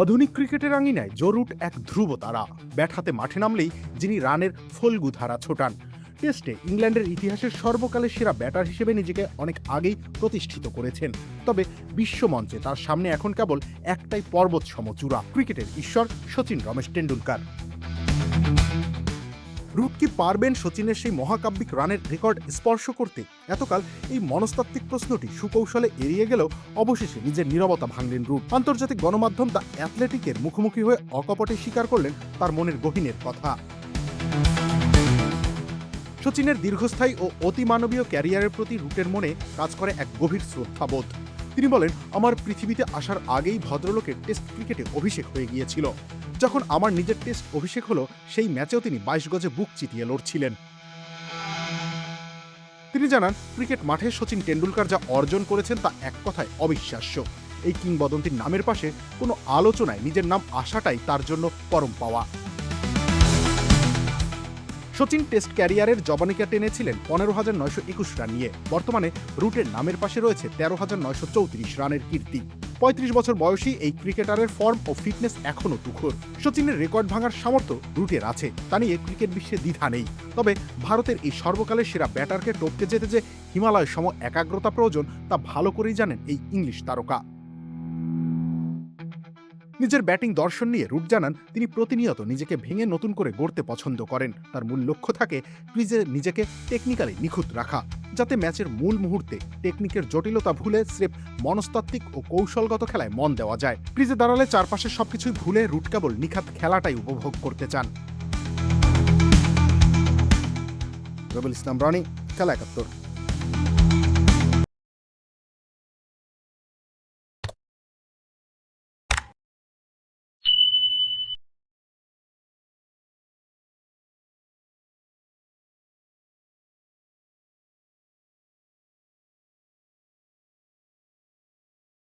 আধুনিক ক্রিকেটের আঙিনায় জো রুট এক ধ্রুব তারা। ব্যাট হাতে মাঠে নামলেই যিনি রানের ফল্গু ধারা ছোটান। টেস্টে ইংল্যান্ডের ইতিহাসের সর্বকালের সেরা ব্যাটার হিসেবে নিজেকে অনেক আগেই প্রতিষ্ঠিত করেছেন। তবে বিশ্বমঞ্চে তার সামনে এখন কেবল একটাই পর্বত সমচূড়া, ক্রিকেটের ঈশ্বর সচিন রমেশ টেন্ডুলকার। রুট কি পারবেন সচিনের সেই মহাকাব্যিক রানের রেকর্ড স্পর্শ করতে? এতকাল এই মনস্তাত্ত্বিক প্রশ্নটি সুকৌশলে এড়িয়ে গেলেও অবশেষে নিজের নীরবতা ভাঙলেন রুট। আন্তর্জাতিক গণমাধ্যম দ্য অ্যাথলেটিকের মুখোমুখি হয়ে অকপটে স্বীকার করলেন তার মনের গহীনের কথা। সচিনের দীর্ঘস্থায়ী ও অতিমানবীয় ক্যারিয়ারের প্রতি রুটের মনে কাজ করে এক গভীর শ্রদ্ধাবোধ। তিনি বলেন, আমার পৃথিবীতে আসার আগেই ভদ্রলোকের টেস্ট ক্রিকেটে অভিষেক হয়ে গিয়েছিল। যখন আমার নিজের টেস্ট অভিষেক হলো, সেই ম্যাচেও তিনি 22 গজে বুক চিতিয়ে লড়ছিলেন। তিনি জানান, ক্রিকেট মাঠে সচিন টেন্ডুলকার যা অর্জন করেছেন তা এক কথায় অবিশ্বাস্য। এই কিংবদন্তির নামের পাশে কোনো আলোচনায় নিজের নাম আসাটাই তার জন্য পরম পাওয়া। সচিন টেস্ট ক্যারিয়ারের জবানিকা টেনেছিলেন 15,921 রান নিয়ে। বর্তমানে রুটের নামের পাশে রয়েছে 13,934 রানের কীর্তি। 35 বছর বয়সী এই ক্রিকেটারের ফর্ম ও ফিটনেস এখনও তুখর। সচিনের রেকর্ড ভাঙার সামর্থ্য রুটের আছে, তা নিয়ে ক্রিকেট বিশ্বে দ্বিধা নেই। তবে ভারতের এই সর্বকালের সেরা ব্যাটারকে টপকে যেতে যে হিমালয় সম একাগ্রতা প্রয়োজন তা ভালো করেই জানেন এই ইংলিশ তারকা। নিজের ব্যাটিং দর্শন নিয়ে রুট জানান, তিনি প্রতিনিয়ত নিজেকে ভেঙে নতুন করে গড়তে পছন্দ করেন। তার মূল লক্ষ্য থাকে ক্রিজে নিজেকে টেকনিক্যালি নিখুঁত রাখা, যাতে ম্যাচের মূল মুহূর্তে টেকনিকের জটিলতা ভুলে স্রেফ মনস্তাত্ত্বিক ও কৌশলগত খেলায় মন দেওয়া যায়। ক্রিজে দাঁড়ালে চারপাশের সবকিছুই ভুলে রুট কেবল নিখাত খেলাটাই উপভোগ করতে চান। রবিউল ইসলাম রনি, খেলা ৭১।